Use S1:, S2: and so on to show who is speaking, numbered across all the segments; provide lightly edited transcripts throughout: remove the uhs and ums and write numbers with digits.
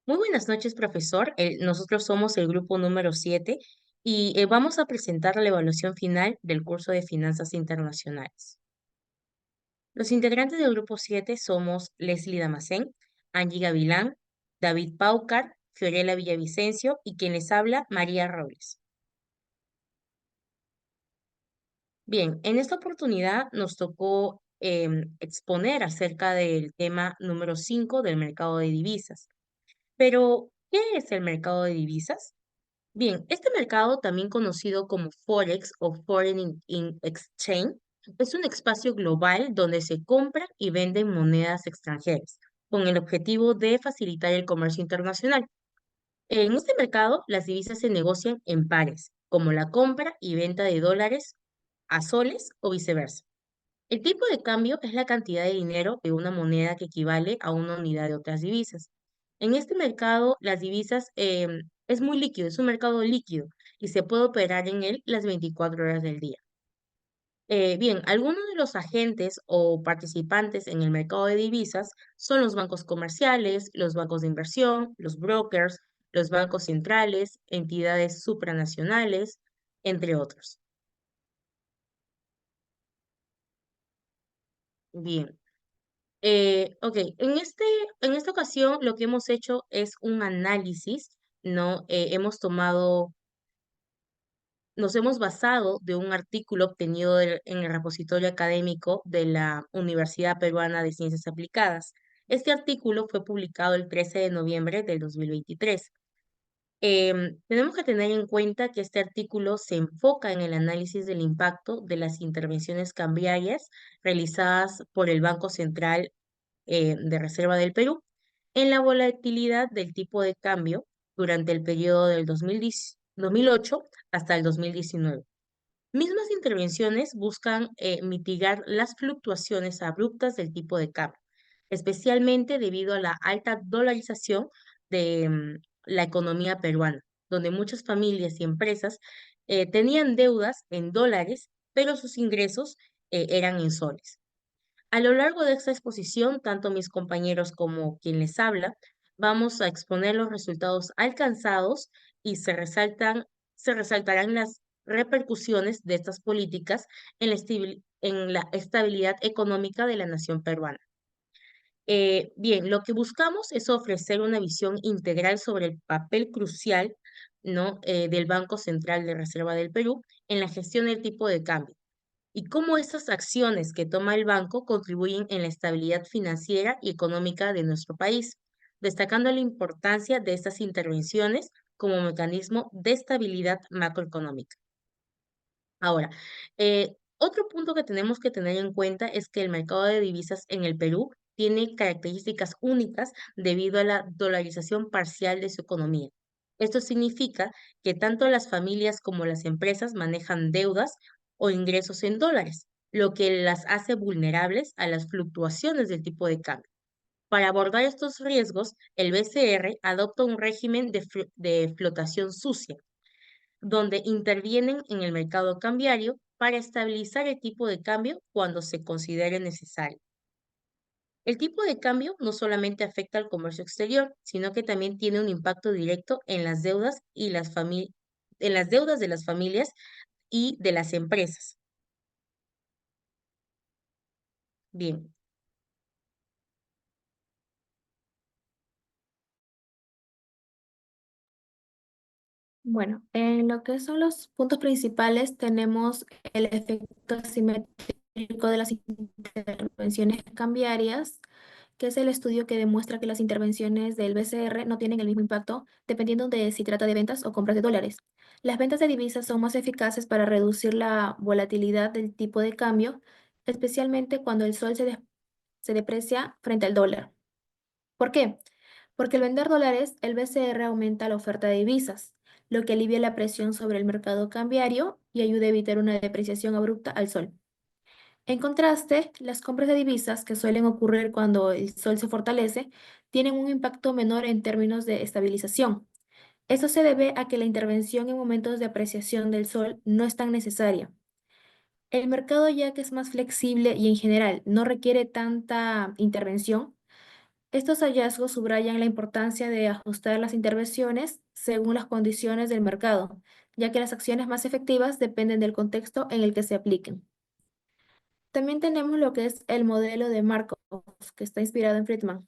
S1: Muy buenas noches, profesor. Nosotros somos el grupo número 7 y vamos a presentar la evaluación final del curso de Finanzas Internacionales. Los integrantes del grupo 7 somos Leslie Damascén, Angie Gavilán, David Paucar, Fiorella Villavicencio y quien les habla, María Robles. Bien, en esta oportunidad nos tocó exponer acerca del tema número 5 del mercado de divisas. Pero, ¿qué es el mercado de divisas? Bien, este mercado, también conocido como Forex o Exchange, es un espacio global donde se compran y venden monedas extranjeras, con el objetivo de facilitar el comercio internacional. En este mercado, las divisas se negocian en pares, como la compra y venta de dólares a soles o viceversa. El tipo de cambio es la cantidad de dinero de una moneda que equivale a una unidad de otras divisas. En este mercado, las divisas es muy líquido, es un mercado líquido y se puede operar en él las 24 horas del día. Bien, algunos de los agentes o participantes en el mercado de divisas son los bancos comerciales, los bancos de inversión, los brokers, los bancos centrales, entidades supranacionales, entre otros. Bien. Ok, en esta ocasión lo que hemos hecho es un análisis, ¿no? Nos hemos basado de un artículo obtenido en el repositorio académico de la Universidad Peruana de Ciencias Aplicadas. Este artículo fue publicado el 13 de noviembre del 2023. Tenemos que tener en cuenta que este artículo se enfoca en el análisis del impacto de las intervenciones cambiarias realizadas por el Banco Central de Reserva del Perú en la volatilidad del tipo de cambio durante el periodo del 2008 hasta el 2019. Mismas intervenciones buscan mitigar las fluctuaciones abruptas del tipo de cambio, especialmente debido a la alta dolarización de la economía peruana, donde muchas familias y empresas tenían deudas en dólares, pero sus ingresos eran en soles. A lo largo de esta exposición, tanto mis compañeros como quien les habla, vamos a exponer los resultados alcanzados y se resaltarán las repercusiones de estas políticas en la estabilidad económica de la nación peruana. Bien, lo que buscamos es ofrecer una visión integral sobre el papel crucial, ¿no? Del Banco Central de Reserva del Perú en la gestión del tipo de cambio y cómo estas acciones que toma el banco contribuyen en la estabilidad financiera y económica de nuestro país, destacando la importancia de estas intervenciones como mecanismo de estabilidad macroeconómica. Ahora, otro punto que tenemos que tener en cuenta es que el mercado de divisas en el Perú tiene características únicas debido a la dolarización parcial de su economía. Esto significa que tanto las familias como las empresas manejan deudas o ingresos en dólares, lo que las hace vulnerables a las fluctuaciones del tipo de cambio. Para abordar estos riesgos, el BCR adopta un régimen de flotación sucia donde intervienen en el mercado cambiario para estabilizar el tipo de cambio cuando se considere necesario. El tipo de cambio no solamente afecta al comercio exterior, sino que también tiene un impacto directo en las deudas en las deudas de las familias y de las empresas. Bien.
S2: Bueno, en lo que son los puntos principales tenemos el efecto asimétrico de las intervenciones cambiarias, que es el estudio que demuestra que las intervenciones del BCR no tienen el mismo impacto dependiendo de si trata de ventas o compras de dólares. Las ventas de divisas son más eficaces para reducir la volatilidad del tipo de cambio, especialmente cuando el sol se deprecia frente al dólar. ¿Por qué? Porque al vender dólares, el BCR aumenta la oferta de divisas, lo que alivia la presión sobre el mercado cambiario y ayuda a evitar una depreciación abrupta al sol. En contraste, las compras de divisas, que suelen ocurrir cuando el sol se fortalece, tienen un impacto menor en términos de estabilización. Esto se debe a que la intervención en momentos de apreciación del sol no es tan necesaria. El mercado, ya que es más flexible y en general no requiere tanta intervención, Estos hallazgos subrayan la importancia de ajustar las intervenciones según las condiciones del mercado, ya que las acciones más efectivas dependen del contexto en el que se apliquen. También tenemos lo que es el modelo de Markov, que está inspirado en Friedman.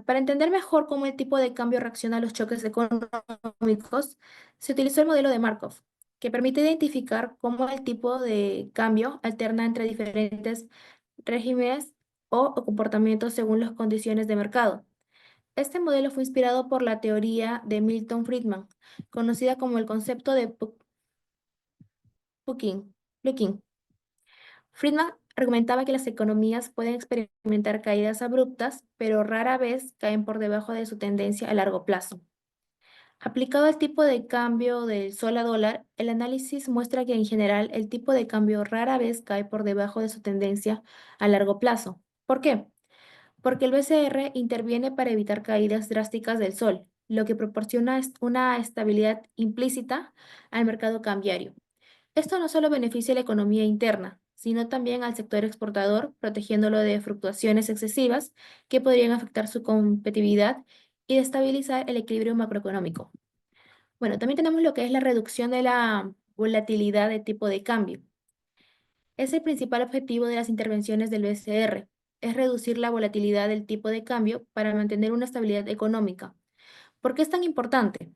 S2: Para entender mejor cómo el tipo de cambio reacciona a los choques económicos, se utilizó el modelo de Markov, que permite identificar cómo el tipo de cambio alterna entre diferentes regímenes o comportamientos según las condiciones de mercado. Este modelo fue inspirado por la teoría de Milton Friedman, conocida como el concepto de Pooking. Friedman argumentaba que las economías pueden experimentar caídas abruptas, pero rara vez caen por debajo de su tendencia a largo plazo. Aplicado al tipo de cambio del sol a dólar, el análisis muestra que en general el tipo de cambio rara vez cae por debajo de su tendencia a largo plazo. ¿Por qué? Porque el BCR interviene para evitar caídas drásticas del sol, lo que proporciona una estabilidad implícita al mercado cambiario. Esto no solo beneficia a la economía interna, sino también al sector exportador, protegiéndolo de fluctuaciones excesivas que podrían afectar su competitividad y destabilizar el equilibrio macroeconómico. Bueno, también tenemos lo que es la reducción de la volatilidad de tipo de cambio. Es el principal objetivo de las intervenciones del BCR, es reducir la volatilidad del tipo de cambio para mantener una estabilidad económica. ¿Por qué es tan importante?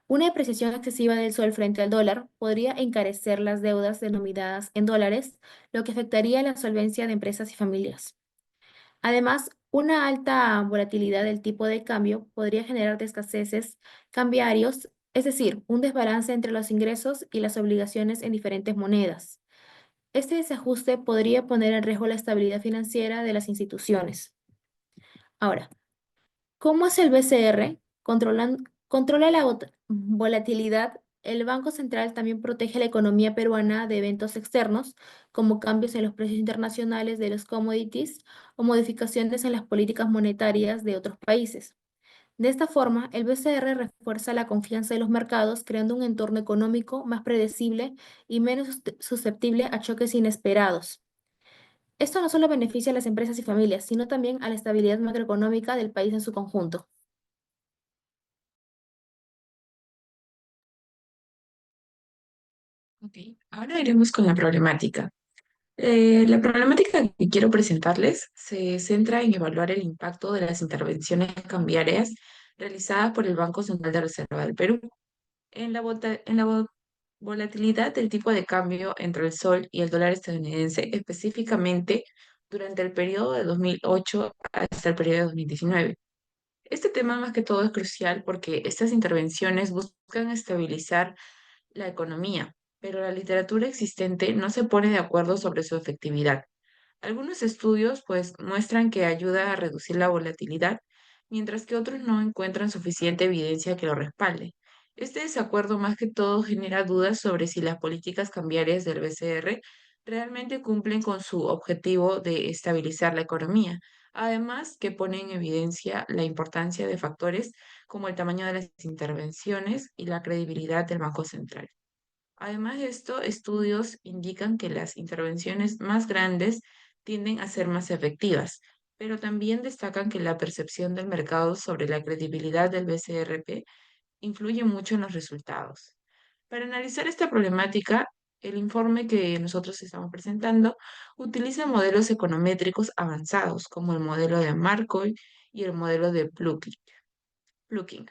S2: Una depreciación excesiva del sol frente al dólar podría encarecer las deudas denominadas en dólares, lo que afectaría la solvencia de empresas y familias. Además, una alta volatilidad del tipo de cambio podría generar escaseces cambiarios, es decir, un desbalance entre los ingresos y las obligaciones en diferentes monedas. Este desajuste podría poner en riesgo la estabilidad financiera de las instituciones. Ahora, ¿cómo hace el BCR? Controla la volatilidad. El Banco Central también protege la economía peruana de eventos externos, como cambios en los precios internacionales de los commodities o modificaciones en las políticas monetarias de otros países. De esta forma, el BCR refuerza la confianza de los mercados, creando un entorno económico más predecible y menos susceptible a choques inesperados. Esto no solo beneficia a las empresas y familias, sino también a la estabilidad macroeconómica del país en su conjunto.
S3: Ok, ahora iremos con la problemática. La problemática que quiero presentarles se centra en evaluar el impacto de las intervenciones cambiarias realizadas por el Banco Central de Reserva del Perú en la volatilidad del tipo de cambio entre el sol y el dólar estadounidense, específicamente durante el periodo de 2008 hasta el periodo de 2019. Este tema más que todo es crucial porque estas intervenciones buscan estabilizar la economía, pero la literatura existente no se pone de acuerdo sobre su efectividad. Algunos estudios pues muestran que ayuda a reducir la volatilidad, mientras que otros no encuentran suficiente evidencia que lo respalde. Este desacuerdo más que todo genera dudas sobre si las políticas cambiarias del BCR realmente cumplen con su objetivo de estabilizar la economía. Además, que pone en evidencia la importancia de factores como el tamaño de las intervenciones y la credibilidad del Banco Central. Además de esto, estudios indican que las intervenciones más grandes tienden a ser más efectivas, pero también destacan que la percepción del mercado sobre la credibilidad del BCRP influye mucho en los resultados. Para analizar esta problemática, el informe que nosotros estamos presentando utiliza modelos econométricos avanzados, como el modelo de Markov y el modelo de Pluking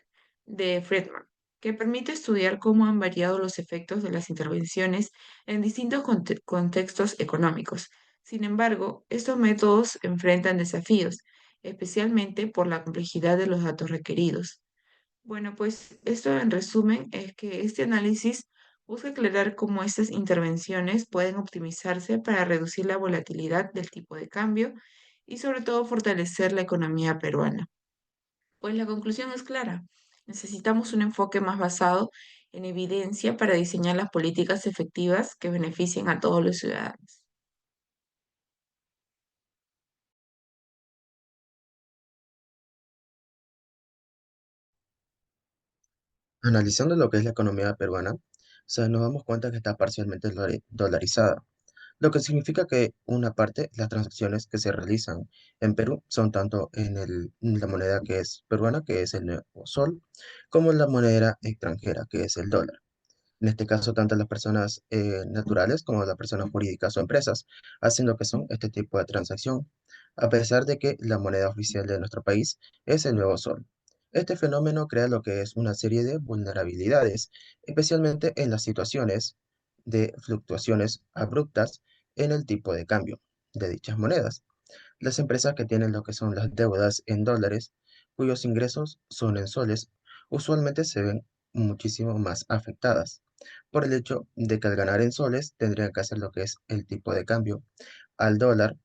S3: de Friedman, que permite estudiar cómo han variado los efectos de las intervenciones en distintos contextos económicos. Sin embargo, estos métodos enfrentan desafíos, especialmente por la complejidad de los datos requeridos. Bueno, pues esto en resumen es que este análisis busca aclarar cómo estas intervenciones pueden optimizarse para reducir la volatilidad del tipo de cambio y sobre todo fortalecer la economía peruana. Pues la conclusión es clara. Necesitamos un enfoque más basado en evidencia para diseñar las políticas efectivas que beneficien a todos los ciudadanos.
S4: Analizando lo que es la economía peruana, nos damos cuenta que está parcialmente dolarizada. lo que significa que una parte, las transacciones que se realizan en Perú son tanto en la moneda que es peruana, que es el nuevo sol, como en la moneda extranjera, que es el dólar. En este caso, tanto las personas naturales como las personas jurídicas o empresas hacen lo que son este tipo de transacción, a pesar de que la moneda oficial de nuestro país es el nuevo sol. Este fenómeno crea lo que es una serie de vulnerabilidades, especialmente en las situaciones de fluctuaciones abruptas en el tipo de cambio de dichas monedas. Las empresas que tienen lo que son las deudas en dólares, cuyos ingresos son en soles, usualmente se ven muchísimo más afectadas por el hecho de que al ganar en soles tendrían que hacer lo que es el tipo de cambio al dólar,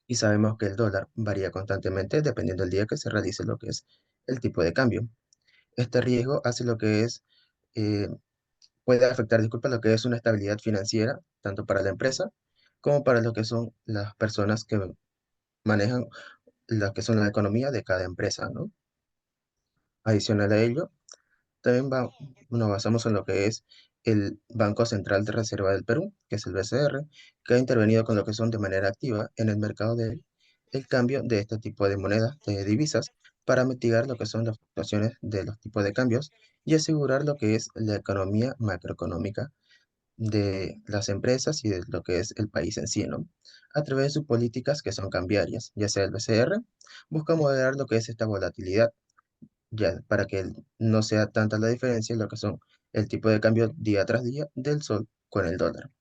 S4: y sabemos que el dólar varía constantemente dependiendo del día que se realice lo que es el tipo de cambio. Este riesgo hace lo que es, eh, puede afectar, disculpa, lo que es una estabilidad financiera, tanto para la empresa como para lo que son las personas que manejan lo que son la economía de cada empresa, ¿no? Adicional a ello, también nos basamos en lo que es el Banco Central de Reserva del Perú, que es el BCR, que ha intervenido con lo que son de manera activa en el mercado el cambio de este tipo de monedas, de divisas, para mitigar lo que son las fluctuaciones de los tipos de cambios y asegurar lo que es la economía macroeconómica de las empresas y de lo que es el país en sí, ¿no? A través de sus políticas que son cambiarias, ya sea el BCR, busca moderar lo que es esta volatilidad ya para que no sea tanta la diferencia en lo que son el tipo de cambio día tras día del sol con el dólar,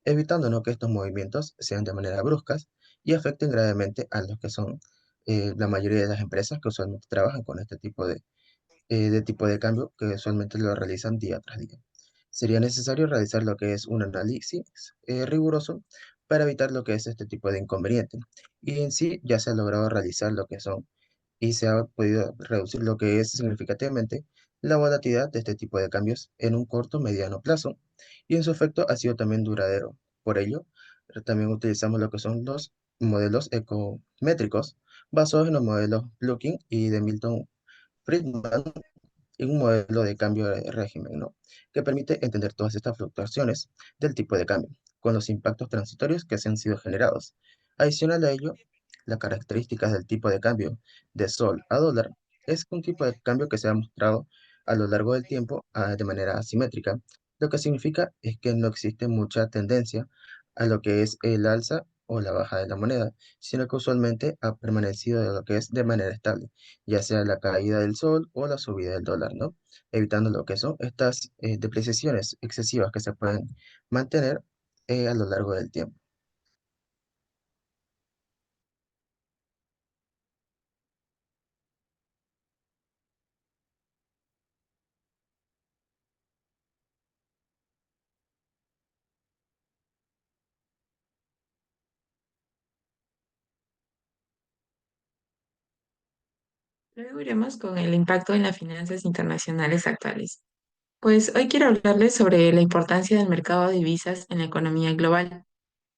S4: evitando ¿no? que estos movimientos sean de manera bruscas y afecten gravemente a los que son la mayoría de las empresas que usualmente trabajan con este tipo de cambio que usualmente lo realizan día tras día. Sería necesario realizar lo que es un análisis riguroso para evitar lo que es este tipo de inconveniente. Y en sí ya se ha logrado realizar lo que son y se ha podido reducir lo que es significativamente la volatilidad de este tipo de cambios en un corto mediano plazo y en su efecto ha sido también duradero. Por ello, también utilizamos lo que son los modelos ecométricos basados en los modelos Plugin y de Milton Friedman y un modelo de cambio de régimen, ¿no? Que permite entender todas estas fluctuaciones del tipo de cambio, con los impactos transitorios que se han sido generados. Adicional a ello, las características del tipo de cambio de sol a dólar es un tipo de cambio que se ha mostrado a lo largo del tiempo de manera asimétrica. Lo que significa es que no existe mucha tendencia a lo que es el alza o la baja de la moneda, sino que usualmente ha permanecido de lo que es de manera estable, ya sea la caída del sol o la subida del dólar, ¿no? Evitando lo que son estas depreciaciones excesivas que se pueden mantener a lo largo del tiempo.
S3: Luego iremos con el impacto en las finanzas internacionales actuales. Pues hoy quiero hablarles sobre la importancia del mercado de divisas en la economía global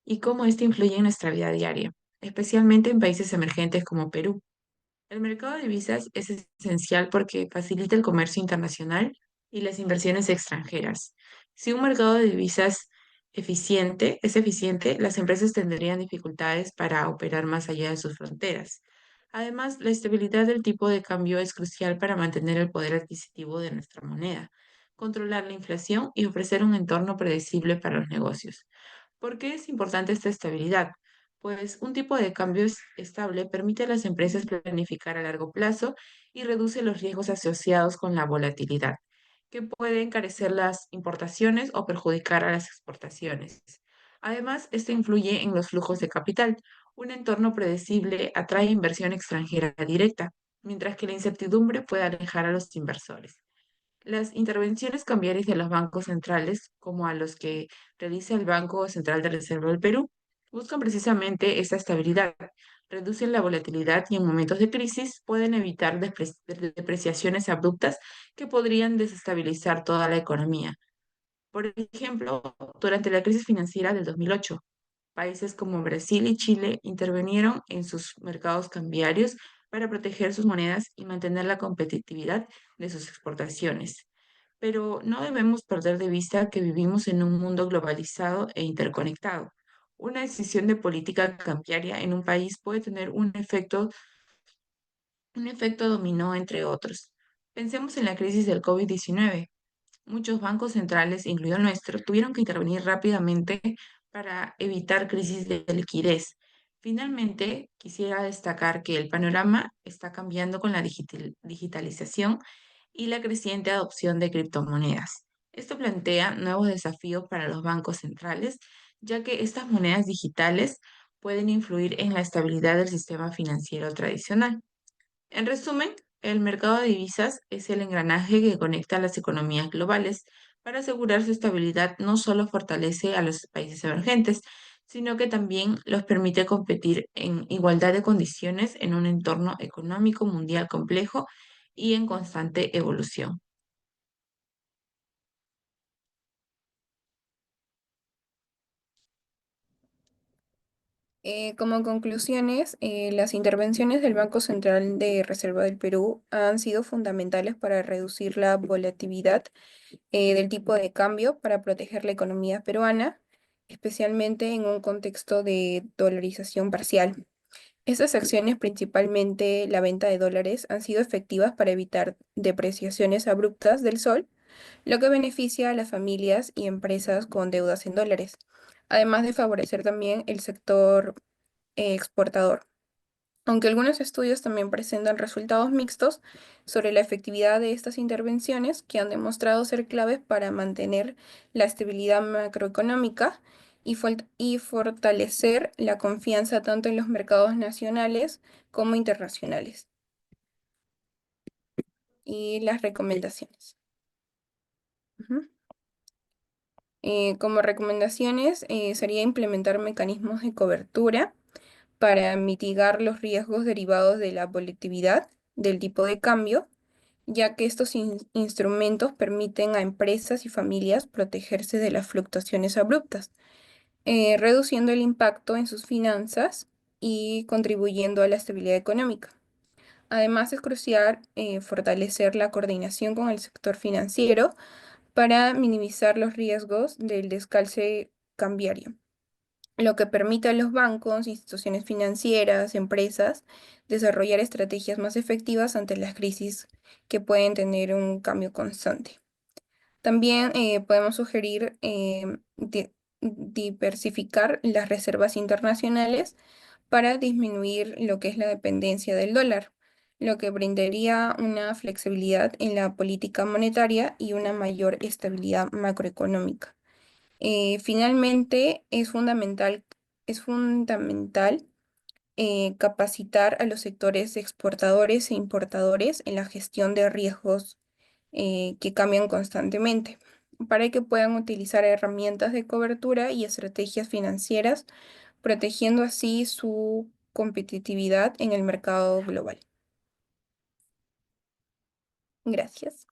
S3: y cómo esto influye en nuestra vida diaria, especialmente en países emergentes como Perú. El mercado de divisas es esencial porque facilita el comercio internacional y las inversiones extranjeras. Si un mercado de divisas es eficiente, las empresas tendrían dificultades para operar más allá de sus fronteras. Además, la estabilidad del tipo de cambio es crucial para mantener el poder adquisitivo de nuestra moneda, controlar la inflación y ofrecer un entorno predecible para los negocios. ¿Por qué es importante esta estabilidad? Pues un tipo de cambio estable permite a las empresas planificar a largo plazo y reduce los riesgos asociados con la volatilidad, que puede encarecer las importaciones o perjudicar a las exportaciones. Además, esto influye en los flujos de capital. Un entorno predecible atrae inversión extranjera directa, mientras que la incertidumbre puede alejar a los inversores. Las intervenciones cambiarias de los bancos centrales, como a los que realiza el Banco Central de Reserva del Perú, buscan precisamente esta estabilidad, reducen la volatilidad y en momentos de crisis pueden evitar depreciaciones abruptas que podrían desestabilizar toda la economía. Por ejemplo, durante la crisis financiera del 2008, países como Brasil y Chile intervinieron en sus mercados cambiarios para proteger sus monedas y mantener la competitividad de sus exportaciones. pero no debemos perder de vista que vivimos en un mundo globalizado e interconectado. Una decisión de política cambiaria en un país puede tener un efecto dominó entre otros. Pensemos en la crisis del COVID-19. Muchos bancos centrales, incluido el nuestro, tuvieron que intervenir rápidamente para evitar crisis de liquidez. Finalmente, quisiera destacar que el panorama está cambiando con la digitalización y la creciente adopción de criptomonedas. Esto plantea nuevos desafíos para los bancos centrales, ya que estas monedas digitales pueden influir en la estabilidad del sistema financiero tradicional. En resumen, el mercado de divisas es el engranaje que conecta las economías globales. Para asegurar su estabilidad, no solo fortalece a los países emergentes, sino que también los permite competir en igualdad de condiciones en un entorno económico mundial complejo y en constante evolución.
S5: Como conclusiones, las intervenciones del Banco Central de Reserva del Perú han sido fundamentales para reducir la volatilidad del tipo de cambio para proteger la economía peruana, especialmente en un contexto de dolarización parcial. Estas acciones, principalmente la venta de dólares, han sido efectivas para evitar depreciaciones abruptas del sol, lo que beneficia a las familias y empresas con deudas en dólares, además de favorecer también el sector exportador. Aunque algunos estudios también presentan resultados mixtos sobre la efectividad de estas intervenciones que han demostrado ser claves para mantener la estabilidad macroeconómica y fortalecer la confianza tanto en los mercados nacionales como internacionales. Y las recomendaciones. Ujú. Como recomendaciones, sería implementar mecanismos de cobertura para mitigar los riesgos derivados de la volatilidad del tipo de cambio, ya que estos instrumentos permiten a empresas y familias protegerse de las fluctuaciones abruptas, reduciendo el impacto en sus finanzas y contribuyendo a la estabilidad económica. Además, es crucial fortalecer la coordinación con el sector financiero para minimizar los riesgos del descalce cambiario, lo que permite a los bancos, instituciones financieras, empresas, desarrollar estrategias más efectivas ante las crisis que pueden tener un cambio constante. También podemos sugerir diversificar las reservas internacionales para disminuir lo que es la dependencia del dólar, lo que brindaría una flexibilidad en la política monetaria y una mayor estabilidad macroeconómica. Finalmente, es fundamental capacitar a los sectores exportadores e importadores en la gestión de riesgos que cambian constantemente, para que puedan utilizar herramientas de cobertura y estrategias financieras, protegiendo así su competitividad en el mercado global. Gracias.